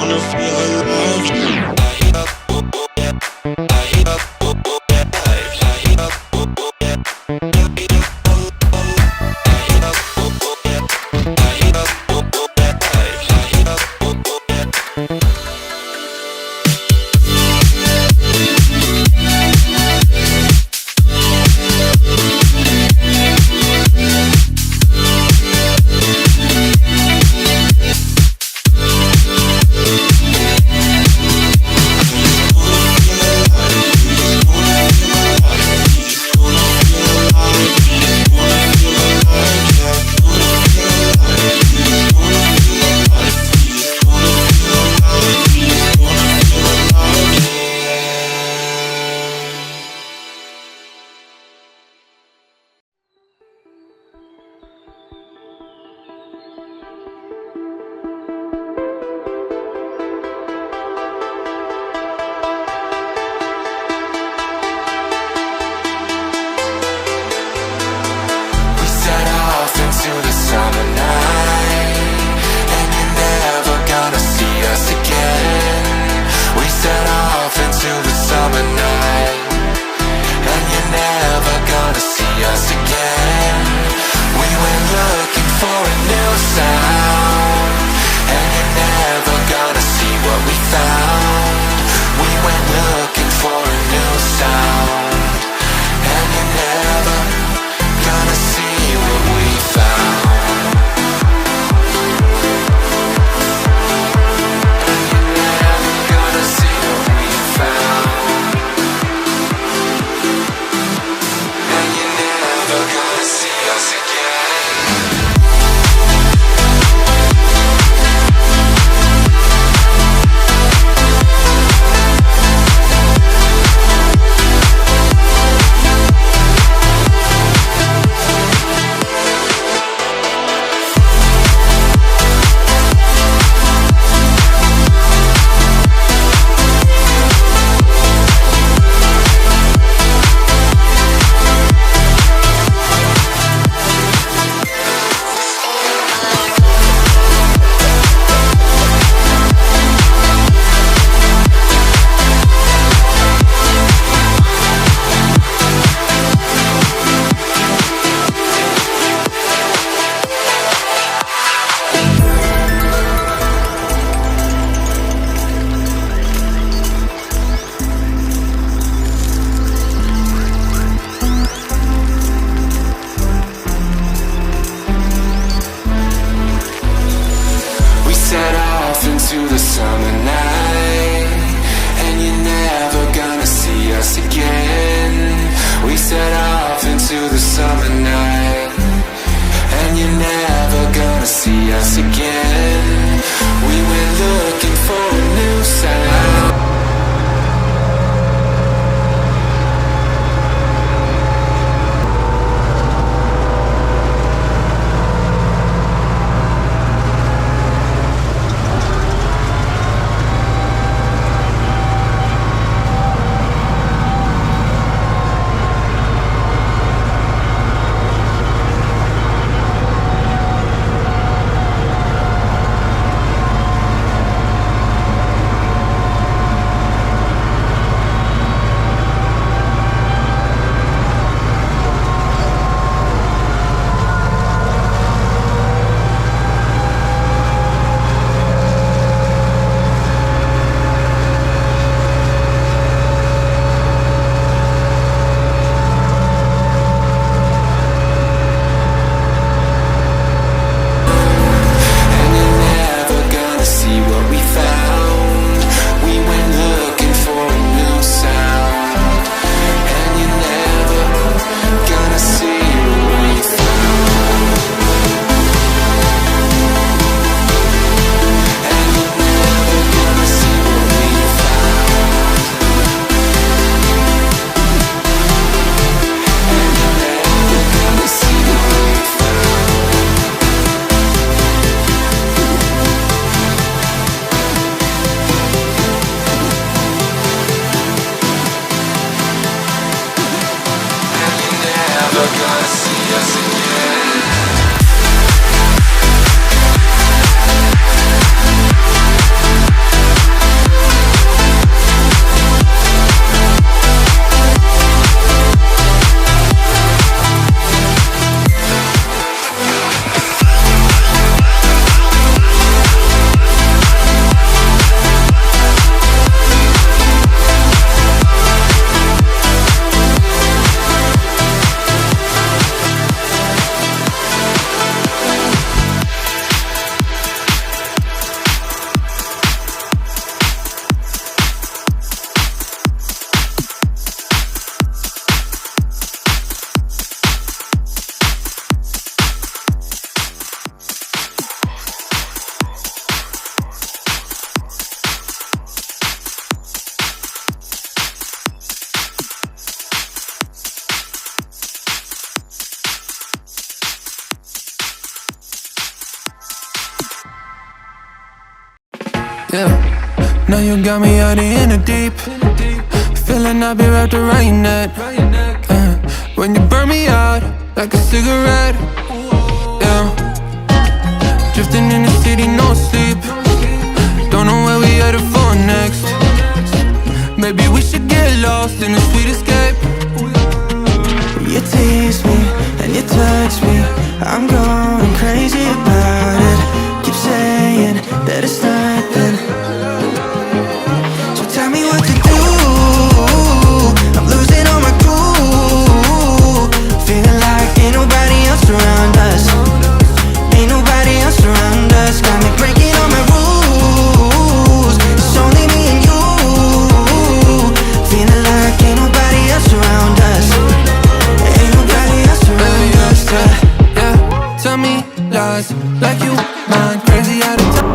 wanna feel alive. Yeah, now you got me out in the deep. Feeling I'll be wrapped around your neck. When you burn me out like a cigarette. Yeah, drifting in the city, no sleep. Don't know where we headed for next. Maybe we should get lost in a sweet escape. You tease me and you touch me, I'm going crazy about it. Keep saying that it's nothing, so tell me what to do. I'm losing all my cool, feeling like ain't nobody else around us. Ain't nobody else around us. Got me breaking all my rules. It's only me and you, feeling like ain't nobody else around us. Ain't nobody else around us. Yeah, tell me lies like you mind crazy out of time.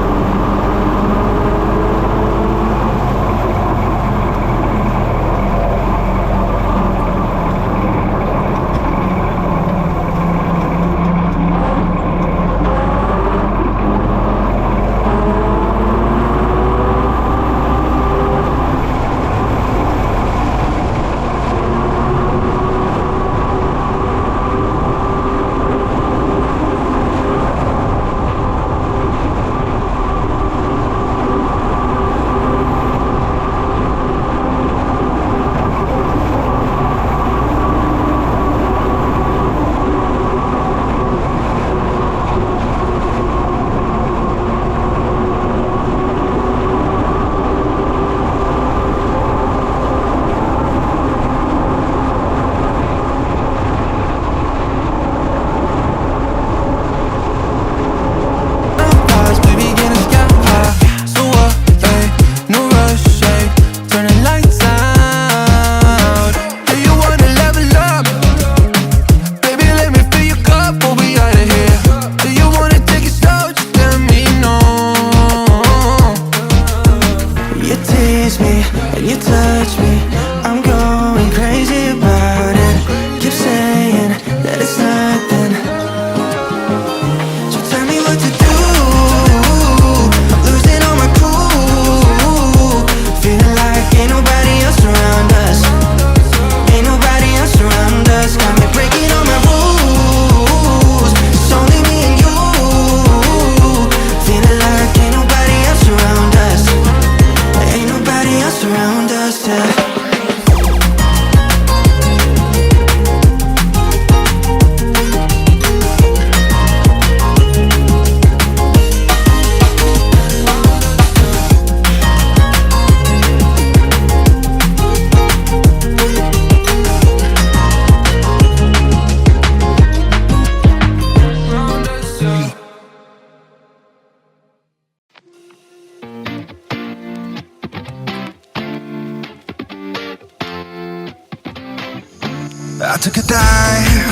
I took a dive,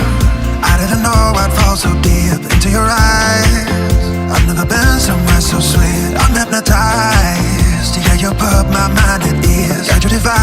I didn't know I'd fall so deep into your eyes. I've never been somewhere so sweet, I'm hypnotized. Yeah, you put my mind at ease, got you divided.